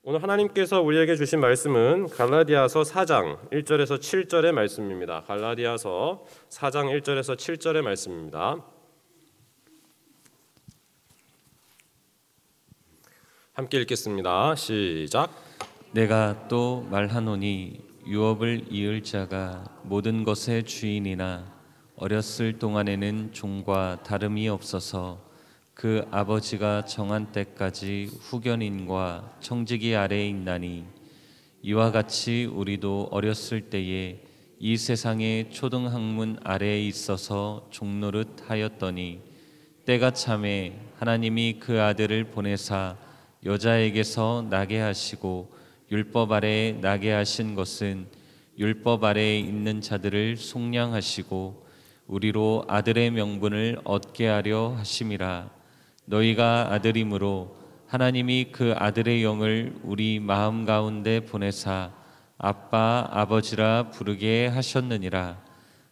오늘 하나님께서 우리에게 주신 말씀은 갈라디아서 4장 1절에서 7절의 말씀입니다. 갈라디아서 4장 1절에서 7절의 말씀입니다. 함께 읽겠습니다. 시작. 내가 또 말하노니 유업을 이을 자가 모든 것의 주인이나 어렸을 동안에는 종과 다름이 없어서 그 아버지가 정한 때까지 후견인과 청지기 아래에 있나니 이와 같이 우리도 어렸을 때에 이 세상의 초등학문 아래에 있어서 종노릇 하였더니 때가 참에 하나님이 그 아들을 보내사 여자에게서 나게 하시고 율법 아래에 나게 하신 것은 율법 아래에 있는 자들을 속량하시고 우리로 아들의 명분을 얻게 하려 하심이라. 너희가 아들이므로 하나님이 그 아들의 영을 우리 마음 가운데 보내사 아빠 아버지라 부르게 하셨느니라.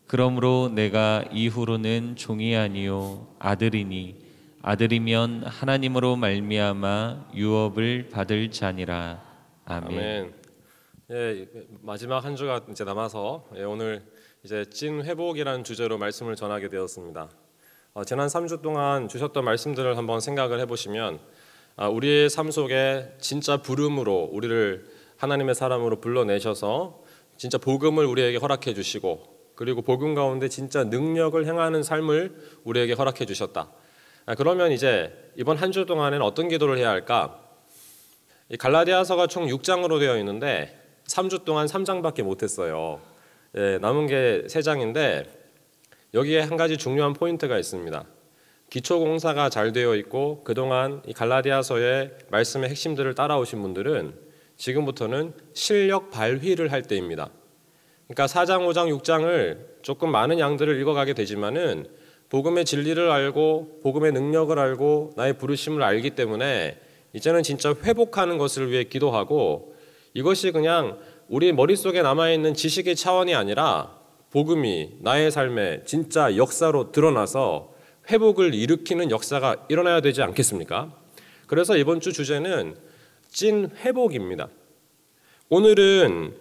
그러므로 내가 이후로는 종이 아니요 아들이니 아들이면 하나님으로 말미암아 유업을 받을 자니라. 아멘. 아멘. 예, 마지막 한 주가 이제 남아서 오늘 이제 찐 회복이라는 주제로 말씀을 전하게 되었습니다. 지난 3주 동안 주셨던 말씀들을 한번 생각을 해보시면 우리의 삶 속에 진짜 부름으로 우리를 하나님의 사람으로 불러내셔서 진짜 복음을 우리에게 허락해 주시고 그리고 복음 가운데 진짜 능력을 행하는 삶을 우리에게 허락해 주셨다. 그러면 이제 이번 한 주 동안에는 어떤 기도를 해야 할까? 이 갈라디아서가 총 6장으로 되어 있는데 3주 동안 3장밖에 못했어요. 예, 남은 게 3장인데 여기에 한 가지 중요한 포인트가 있습니다. 기초 공사가 잘 되어 있고 그동안 이 갈라디아서의 말씀의 핵심들을 따라오신 분들은 지금부터는 실력 발휘를 할 때입니다. 그러니까 4장, 5장, 6장을 조금 많은 양들을 읽어가게 되지만은 복음의 진리를 알고 복음의 능력을 알고 나의 부르심을 알기 때문에 이제는 진짜 회복하는 것을 위해 기도하고 이것이 그냥 우리 머릿속에 남아있는 지식의 차원이 아니라 복음이 나의 삶에 진짜 역사로 드러나서 회복을 일으키는 역사가 일어나야 되지 않겠습니까? 그래서 이번 주 주제는 찐 회복입니다. 오늘은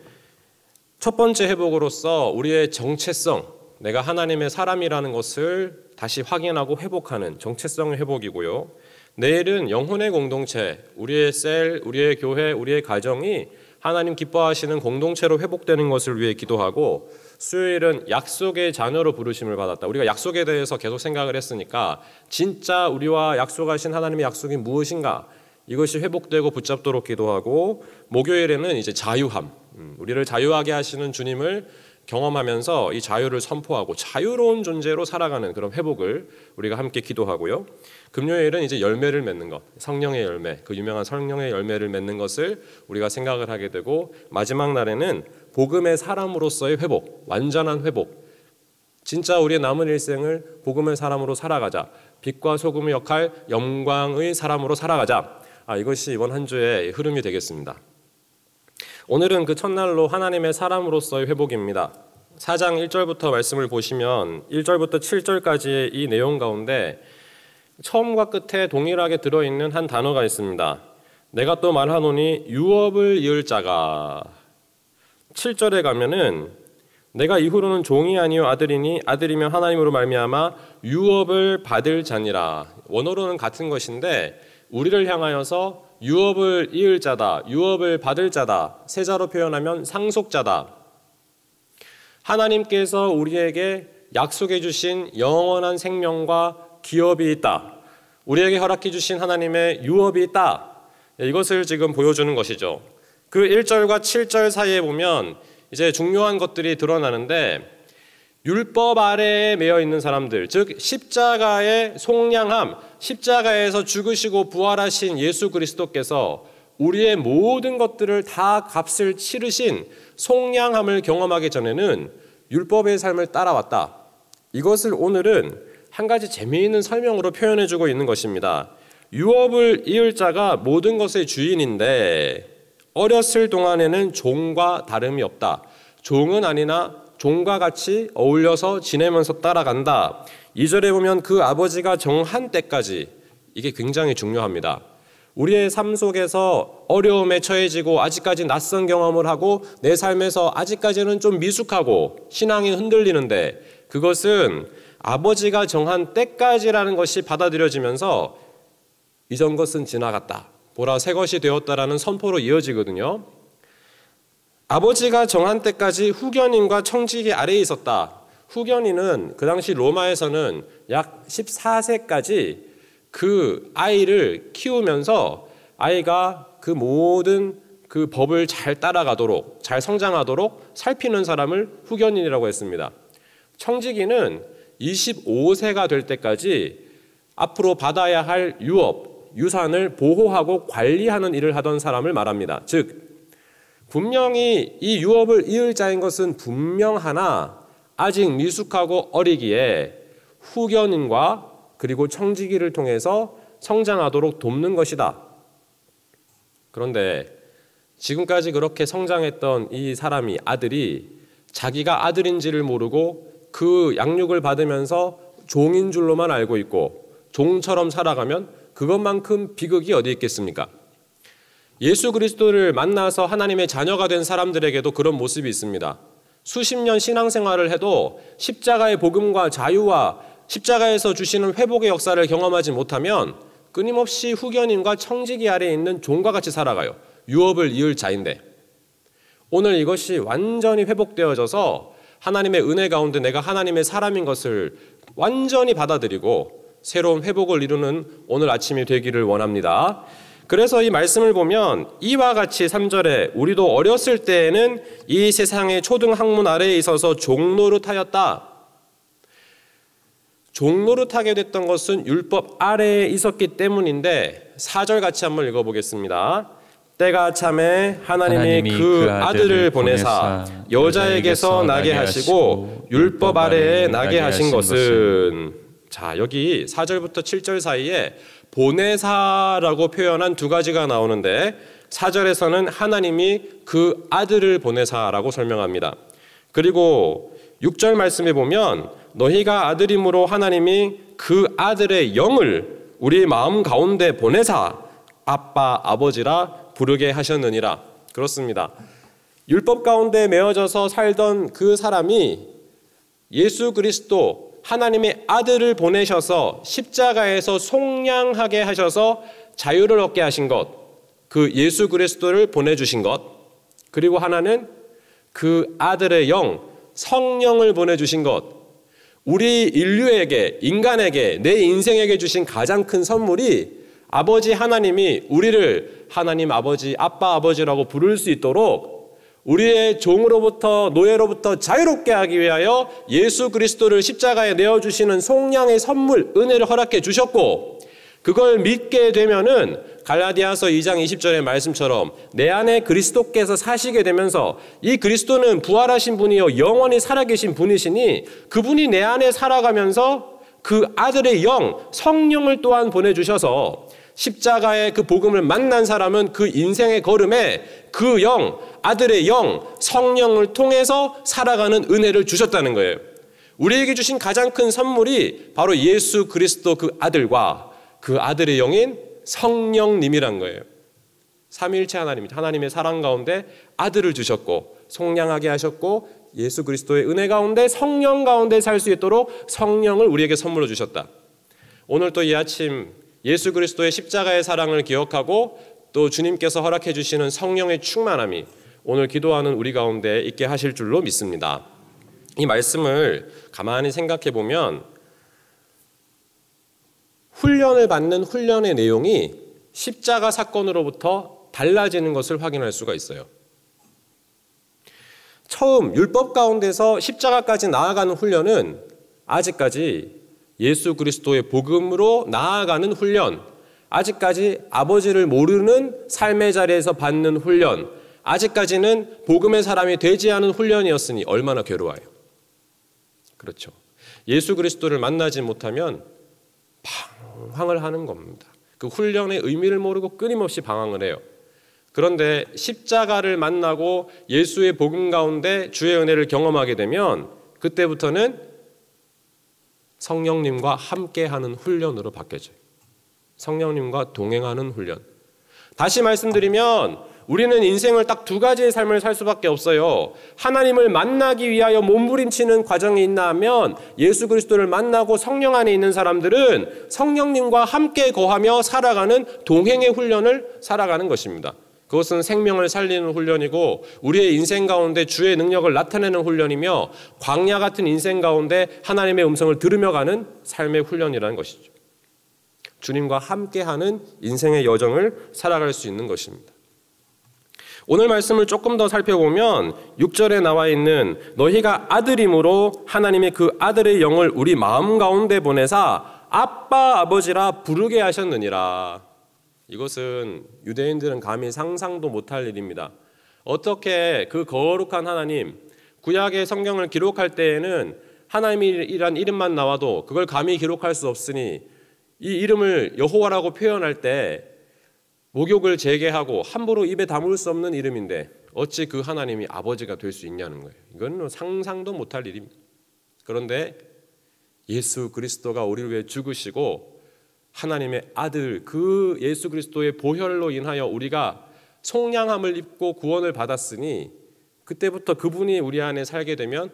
첫 번째 회복으로서 우리의 정체성, 내가 하나님의 사람이라는 것을 다시 확인하고 회복하는 정체성의 회복이고요. 내일은 영혼의 공동체, 우리의 셀, 우리의 교회, 우리의 가정이 하나님 기뻐하시는 공동체로 회복되는 것을 위해 기도하고 수요일은 약속의 자녀로 부르심을 받았다. 우리가 약속에 대해서 계속 생각을 했으니까 진짜 우리와 약속하신 하나님의 약속이 무엇인가 이것이 회복되고 붙잡도록 기도하고 목요일에는 이제 자유함, 우리를 자유하게 하시는 주님을 경험하면서 이 자유를 선포하고 자유로운 존재로 살아가는 그런 회복을 우리가 함께 기도하고요. 금요일은 이제 열매를 맺는 것, 성령의 열매, 그 유명한 성령의 열매를 맺는 것을 우리가 생각을 하게 되고 마지막 날에는 복음의 사람으로서의 회복, 완전한 회복. 진짜 우리의 남은 일생을 복음의 사람으로 살아가자. 빛과 소금의 역할, 영광의 사람으로 살아가자. 이것이 이번 한 주의 흐름이 되겠습니다. 오늘은 그 첫날로 하나님의 사람으로서의 회복입니다. 4장 1절부터 말씀을 보시면 1절부터 7절까지의 이 내용 가운데 처음과 끝에 동일하게 들어있는 한 단어가 있습니다. 내가 또 말하노니 유업을 이을 자가. 7절에 가면은 내가 이후로는 종이 아니요 아들이니 아들이면 하나님으로 말미암아 유업을 받을 자니라. 원어로는 같은 것인데 우리를 향하여서 유업을 이을 자다, 유업을 받을 자다, 세자로 표현하면 상속자다. 하나님께서 우리에게 약속해 주신 영원한 생명과 기업이 있다. 우리에게 허락해 주신 하나님의 유업이 있다. 이것을 지금 보여주는 것이죠. 그 1절과 7절 사이에 보면 이제 중요한 것들이 드러나는데 율법 아래에 매여 있는 사람들, 즉 십자가의 속량함, 십자가에서 죽으시고 부활하신 예수 그리스도께서 우리의 모든 것들을 다 값을 치르신 속량함을 경험하기 전에는 율법의 삶을 따라왔다. 이것을 오늘은 한 가지 재미있는 설명으로 표현해주고 있는 것입니다. 유업을 이을 자가 모든 것의 주인인데 어렸을 동안에는 종과 다름이 없다. 종은 아니나 종과 같이 어울려서 지내면서 따라간다. 2절에 보면 그 아버지가 정한 때까지, 이게 굉장히 중요합니다. 우리의 삶 속에서 어려움에 처해지고 아직까지 낯선 경험을 하고 내 삶에서 아직까지는 좀 미숙하고 신앙이 흔들리는데 그것은 아버지가 정한 때까지라는 것이 받아들여지면서 이전 것은 지나갔다. 보라 새 것이 되었다라는 선포로 이어지거든요. 아버지가 정한 때까지 후견인과 청지기 아래에 있었다. 후견인은 그 당시 로마에서는 약 14세까지 그 아이를 키우면서 아이가 그 모든 그 법을 잘 따라가도록 잘 성장하도록 살피는 사람을 후견인이라고 했습니다. 청지기는 25세가 될 때까지 앞으로 받아야 할 유산을 보호하고 관리하는 일을 하던 사람을 말합니다. 즉 분명히 이 유업을 이을 자인 것은 분명하나 아직 미숙하고 어리기에 후견인과 그리고 청지기를 통해서 성장하도록 돕는 것이다. 그런데 지금까지 그렇게 성장했던 이 사람이 아들이 자기가 아들인지를 모르고 그 양육을 받으면서 종인 줄로만 알고 있고 종처럼 살아가면 그것만큼 비극이 어디 있겠습니까? 예수 그리스도를 만나서 하나님의 자녀가 된 사람들에게도 그런 모습이 있습니다. 수십 년 신앙생활을 해도 십자가의 복음과 자유와 십자가에서 주시는 회복의 역사를 경험하지 못하면 끊임없이 후견인과 청지기 아래에 있는 종과 같이 살아가요. 유업을 이을 자인데 오늘 이것이 완전히 회복되어져서 하나님의 은혜 가운데 내가 하나님의 사람인 것을 완전히 받아들이고 새로운 회복을 이루는 오늘 아침이 되기를 원합니다. 그래서 이 말씀을 보면 이와 같이 3절에 우리도 어렸을 때에는 이 세상의 초등 학문 아래에 있어서 종노릇하였다. 종노릇하게 됐던 것은 율법 아래에 있었기 때문인데 4절 같이 한번 읽어보겠습니다. 때가 참에 하나님이 그 아들을 보내사 여자에게서 나게 하시고 율법 아래에 나게 하신 것은 자 여기 4절부터 7절 사이에 보내사라고 표현한 두 가지가 나오는데 4절에서는 하나님이 그 아들을 보내사라고 설명합니다. 그리고 6절 말씀에 보면 너희가 아들임으로 하나님이 그 아들의 영을 우리 마음 가운데 보내사 아빠 아버지라 부르게 하셨느니라. 그렇습니다. 율법 가운데 매어져서 살던 그 사람이 예수 그리스도 하나님의 아들을 보내셔서 십자가에서 속량하게 하셔서 자유를 얻게 하신 것, 그 예수 그리스도를 보내주신 것, 그리고 하나는 그 아들의 영, 성령을 보내주신 것, 우리 인류에게, 인간에게, 내 인생에게 주신 가장 큰 선물이 아버지 하나님이 우리를 하나님 아버지, 아빠 아버지라고 부를 수 있도록 우리의 종으로부터 노예로부터 자유롭게 하기 위하여 예수 그리스도를 십자가에 내어주시는 속량의 선물, 은혜를 허락해 주셨고 그걸 믿게 되면은 갈라디아서 2장 20절의 말씀처럼 내 안에 그리스도께서 사시게 되면서 이 그리스도는 부활하신 분이요 영원히 살아계신 분이시니 그분이 내 안에 살아가면서 그 아들의 영, 성령을 또한 보내주셔서 십자가의 그 복음을 만난 사람은 그 인생의 걸음에 그 영, 아들의 영, 성령을 통해서 살아가는 은혜를 주셨다는 거예요. 우리에게 주신 가장 큰 선물이 바로 예수 그리스도 그 아들과 그 아들의 영인 성령님이란 거예요. 삼위일체 하나님, 하나님의 사랑 가운데 아들을 주셨고 속량하게 하셨고 예수 그리스도의 은혜 가운데 성령 가운데 살 수 있도록 성령을 우리에게 선물로 주셨다. 오늘 또 이 아침 예수 그리스도의 십자가의 사랑을 기억하고 또 주님께서 허락해 주시는 성령의 충만함이 오늘 기도하는 우리 가운데 있게 하실 줄로 믿습니다. 이 말씀을 가만히 생각해 보면 훈련을 받는 훈련의 내용이 십자가 사건으로부터 달라지는 것을 확인할 수가 있어요. 처음 율법 가운데서 십자가까지 나아가는 훈련은 아직까지 예수 그리스도의 복음으로 나아가는 훈련, 아직까지 아버지를 모르는 삶의 자리에서 받는 훈련, 아직까지는 복음의 사람이 되지 않은 훈련이었으니 얼마나 괴로워요. 그렇죠. 예수 그리스도를 만나지 못하면 방황을 하는 겁니다. 그 훈련의 의미를 모르고 끊임없이 방황을 해요. 그런데 십자가를 만나고 예수의 복음 가운데 주의 은혜를 경험하게 되면 그때부터는 성령님과 함께하는 훈련으로 바뀌어져요. 성령님과 동행하는 훈련. 다시 말씀드리면 우리는 인생을 딱 두 가지의 삶을 살 수밖에 없어요. 하나님을 만나기 위하여 몸부림치는 과정이 있나 하면 예수 그리스도를 만나고 성령 안에 있는 사람들은 성령님과 함께 거하며 살아가는 동행의 훈련을 살아가는 것입니다. 그것은 생명을 살리는 훈련이고 우리의 인생 가운데 주의 능력을 나타내는 훈련이며 광야 같은 인생 가운데 하나님의 음성을 들으며 가는 삶의 훈련이라는 것이죠. 주님과 함께하는 인생의 여정을 살아갈 수 있는 것입니다. 오늘 말씀을 조금 더 살펴보면 6절에 나와 있는 너희가 아들임으로 하나님의 그 아들의 영을 우리 마음 가운데 보내사 아빠 아버지라 부르게 하셨느니라. 이것은 유대인들은 감히 상상도 못할 일입니다. 어떻게 그 거룩한 하나님, 구약의 성경을 기록할 때에는 하나님이란 이름만 나와도 그걸 감히 기록할 수 없으니 이 이름을 여호와라고 표현할 때 목욕을 재개하고 함부로 입에 담을 수 없는 이름인데 어찌 그 하나님이 아버지가 될 수 있냐는 거예요. 이건 상상도 못할 일입니다. 그런데 예수 그리스도가 우리를 위해 죽으시고 하나님의 아들 그 예수 그리스도의 보혈로 인하여 우리가 속량함을 입고 구원을 받았으니 그때부터 그분이 우리 안에 살게 되면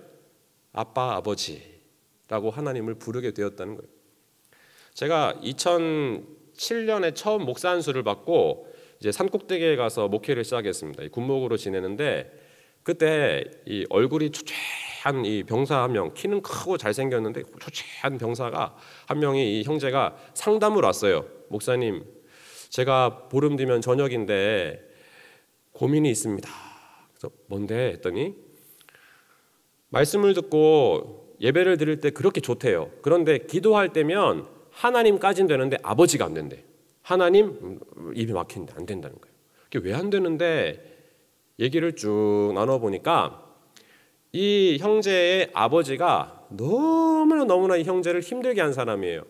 아빠 아버지라고 하나님을 부르게 되었다는 거예요. 제가 2007년에 처음 목사 안수를 받고 이제 산꼭대기에 가서 목회를 시작했습니다. 군목으로 지내는데 그때 이 얼굴이 초췌한 이 병사 한 명, 키는 크고 잘생겼는데 초췌한 병사가 한 명이 이 형제가 상담을 왔어요. 목사님, 제가 보름 뒤면 저녁인데 고민이 있습니다. 그래서 뭔데 했더니 말씀을 듣고 예배를 드릴 때 그렇게 좋대요. 그런데 기도할 때면 하나님까지는 되는데 아버지가 안 된대. 하나님 입이 막히는데 안 된다는 거예요. 그게 왜 안 되는데 얘기를 쭉 나눠보니까 이 형제의 아버지가 너무나 이 형제를 힘들게 한 사람이에요.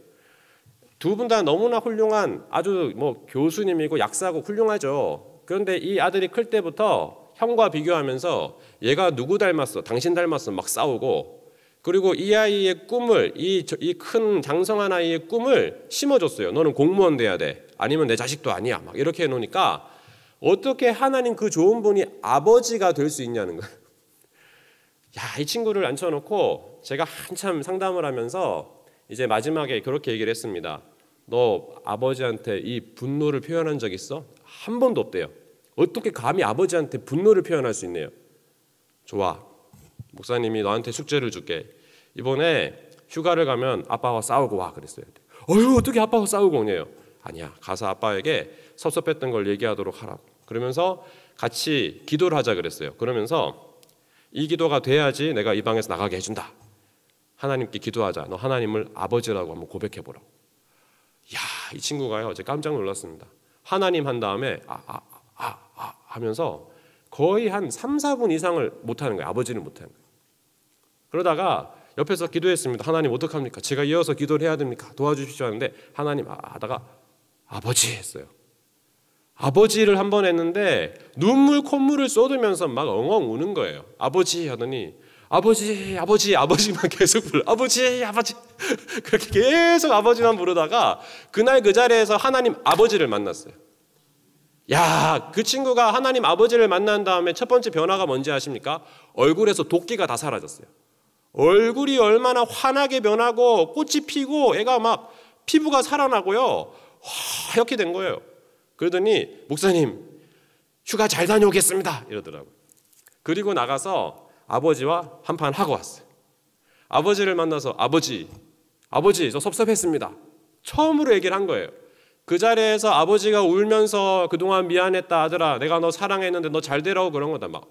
두 분 다 너무나 훌륭한 아주 교수님이고 약사고 훌륭하죠. 그런데 이 아들이 클 때부터 형과 비교하면서 얘가 누구 닮았어? 당신 닮았어? 막 싸우고 그리고 이 아이의 꿈을 이 큰 장성한 아이의 꿈을 심어줬어요. 너는 공무원 돼야 돼. 아니면 내 자식도 아니야. 막 이렇게 해놓으니까 어떻게 하나님 그 좋은 분이 아버지가 될 수 있냐는 거예요. 야, 이 친구를 앉혀놓고 제가 한참 상담을 하면서 이제 마지막에 그렇게 얘기를 했습니다. 너 아버지한테 이 분노를 표현한 적 있어? 한 번도 없대요. 어떻게 감히 아버지한테 분노를 표현할 수 있네요. 좋아. 목사님이 너한테 숙제를 줄게. 이번에 휴가를 가면 아빠와 싸우고 와 그랬어요. 어떻게 아빠와 싸우고 오냐요. 아니야. 가서 아빠에게 섭섭했던 걸 얘기하도록 하라고. 그러면서 같이 기도를 하자 그랬어요. 그러면서 이 기도가 돼야지 내가 이 방에서 나가게 해준다. 하나님께 기도하자. 너 하나님을 아버지라고 한번 고백해보라고. 야, 이 친구가요. 어제 깜짝 놀랐습니다. 하나님 한 다음에 하면서 거의 한 3, 4분 이상을 못하는 거예요. 아버지를 못하는 거예요. 그러다가 옆에서 기도했습니다. 하나님 어떡합니까? 제가 이어서 기도를 해야 됩니까? 도와주십시오 하는데 하나님 하다가 아버지 했어요. 아버지를 한 번 했는데 눈물 콧물을 쏟으면서 막 엉엉 우는 거예요. 아버지 하더니 아버지만 계속 불러. 아버지 그렇게 계속 아버지만 부르다가 그날 그 자리에서 하나님 아버지를 만났어요. 야, 그 친구가 하나님 아버지를 만난 다음에 첫 번째 변화가 뭔지 아십니까? 얼굴에서 도끼가 다 사라졌어요. 얼굴이 얼마나 환하게 변하고 꽃이 피고 애가 막 피부가 살아나고요. 하얗게 된 거예요. 그러더니 목사님 휴가 잘 다녀오겠습니다 이러더라고요. 그리고 나가서 아버지와 한판 하고 왔어요. 아버지를 만나서 아버지 저 섭섭했습니다. 처음으로 얘기를 한 거예요. 그 자리에서 아버지가 울면서 그동안 미안했다 아들아 내가 너 사랑했는데 너 잘 되라고 그런 거다 막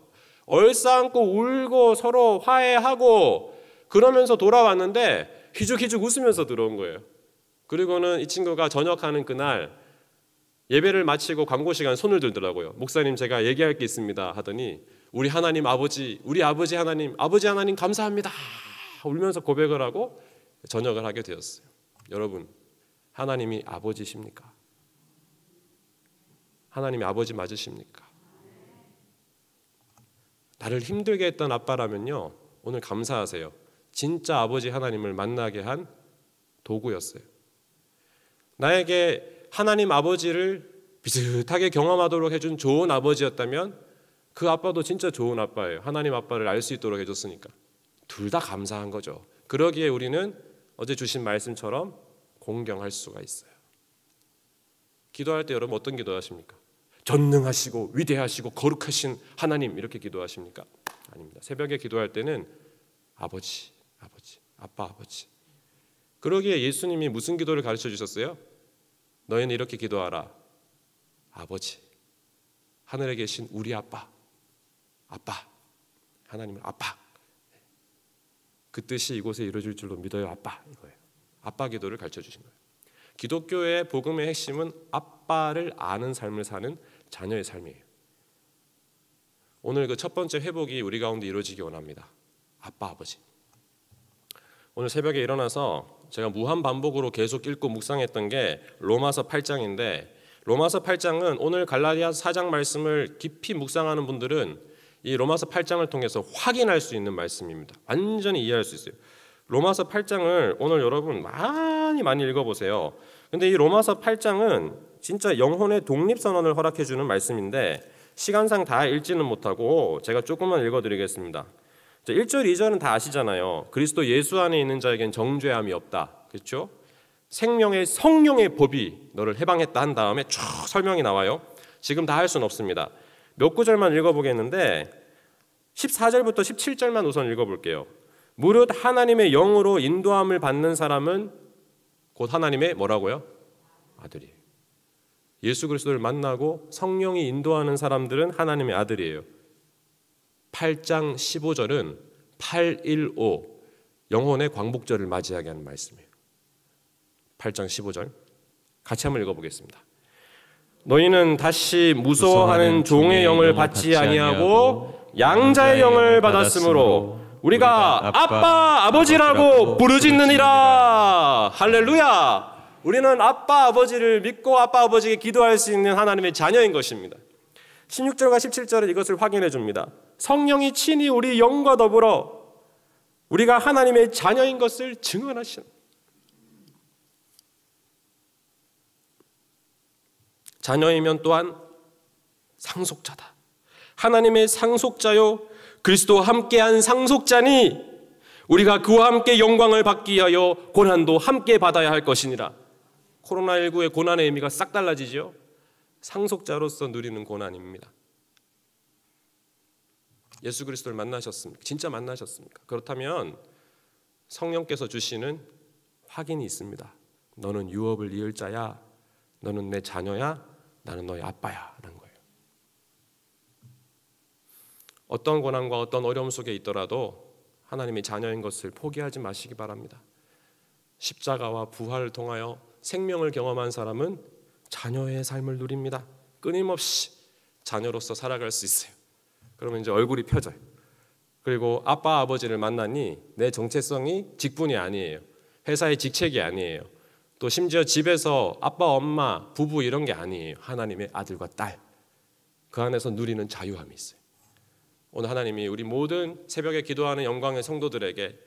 얼싸안고 울고 서로 화해하고 그러면서 돌아왔는데 휘죽휘죽 웃으면서 들어온 거예요. 그리고는 이 친구가 전역하는 그날 예배를 마치고 광고 시간 손을 들더라고요. 목사님 제가 얘기할 게 있습니다 하더니 우리 하나님 아버지 하나님 감사합니다 울면서 고백을 하고 전역을 하게 되었어요. 여러분 하나님이 아버지십니까? 하나님이 아버지 맞으십니까? 나를 힘들게 했던 아빠라면요 오늘 감사하세요. 진짜 아버지 하나님을 만나게 한 도구였어요. 나에게 하나님 아버지를 비슷하게 경험하도록 해준 좋은 아버지였다면 그 아빠도 진짜 좋은 아빠예요. 하나님 아빠를 알 수 있도록 해줬으니까. 둘 다 감사한 거죠. 그러기에 우리는 어제 주신 말씀처럼 공경할 수가 있어요. 기도할 때 여러분 어떤 기도하십니까? 전능하시고 위대하시고 거룩하신 하나님 이렇게 기도하십니까? 아닙니다. 새벽에 기도할 때는 아버지, 아빠, 아버지. 그러기에 예수님이 무슨 기도를 가르쳐 주셨어요? 너희는 이렇게 기도하라. 아버지, 하늘에 계신 우리 아빠, 하나님은 아빠. 그 뜻이 이곳에 이루어질 줄로 믿어요, 아빠. 이거예요. 아빠 기도를 가르쳐 주신 거예요. 기독교의 복음의 핵심은 아빠를 아는 삶을 사는 자녀의 삶이에요. 오늘 그 첫 번째 회복이 우리 가운데 이루어지기 원합니다. 아빠, 아버지. 오늘 새벽에 일어나서 제가 무한 반복으로 계속 읽고 묵상했던 게 로마서 8장인데, 로마서 8장은 오늘 갈라디아 4장 말씀을 깊이 묵상하는 분들은 이 로마서 8장을 통해서 확인할 수 있는 말씀입니다. 완전히 이해할 수 있어요. 로마서 8장을 오늘 여러분 많이 읽어보세요. 근데 이 로마서 8장은 진짜 영혼의 독립선언을 허락해주는 말씀인데 시간상 다 읽지는 못하고 제가 조금만 읽어드리겠습니다. 1절, 2절은 다 아시잖아요. 그리스도 예수 안에 있는 자에겐 정죄함이 없다. 그렇죠? 생명의 성령의 법이 너를 해방했다 한 다음에 쭉 설명이 나와요. 지금 다 할 수는 없습니다. 몇 구절만 읽어보겠는데 14절부터 17절만 우선 읽어볼게요. 무릇 하나님의 영으로 인도함을 받는 사람은 곧 하나님의 뭐라고요? 아들이에요. 예수 그리스도를 만나고 성령이 인도하는 사람들은 하나님의 아들이에요. 8장 15절은 815 영혼의 광복절을 맞이하게 하는 말씀이에요. 8장 15절 같이 한번 읽어보겠습니다. 너희는 다시 무서워하는 종의 영을 받지 아니하고 양자의 영을 받았으므로 우리가 아빠 아버지라고 부르짖느니라. 할렐루야. 우리는 아빠 아버지를 믿고 아빠 아버지에게 기도할 수 있는 하나님의 자녀인 것입니다. 16절과 17절은 이것을 확인해 줍니다. 성령이 친히 우리 영과 더불어 우리가 하나님의 자녀인 것을 증언하시는, 자녀이면 또한 상속자다. 하나님의 상속자요 그리스도와 함께한 상속자니 우리가 그와 함께 영광을 받기 위하여 고난도 함께 받아야 할 것이니라. 코로나19의 고난의 의미가 싹 달라지죠. 상속자로서 누리는 고난입니다. 예수 그리스도를 만나셨습니까? 진짜 만나셨습니까? 그렇다면 성령께서 주시는 확인이 있습니다. 너는 유업을 이을 자야. 너는 내 자녀야. 나는 너의 아빠야. 라는 거예요. 어떤 고난과 어떤 어려움 속에 있더라도 하나님의 자녀인 것을 포기하지 마시기 바랍니다. 십자가와 부활을 통하여 생명을 경험한 사람은 자녀의 삶을 누립니다. 끊임없이 자녀로서 살아갈 수 있어요. 그러면 이제 얼굴이 펴져요. 그리고 아빠 아버지를 만나니 내 정체성이 직분이 아니에요. 회사의 직책이 아니에요. 또 심지어 집에서 아빠 엄마 부부 이런 게 아니에요. 하나님의 아들과 딸, 그 안에서 누리는 자유함이 있어요. 오늘 하나님이 우리 모든 새벽에 기도하는 영광의 성도들에게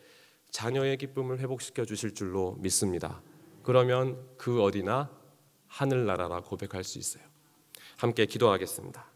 자녀의 기쁨을 회복시켜 주실 줄로 믿습니다. 그러면 그 어디나 하늘나라라 고백할 수 있어요. 함께 기도하겠습니다.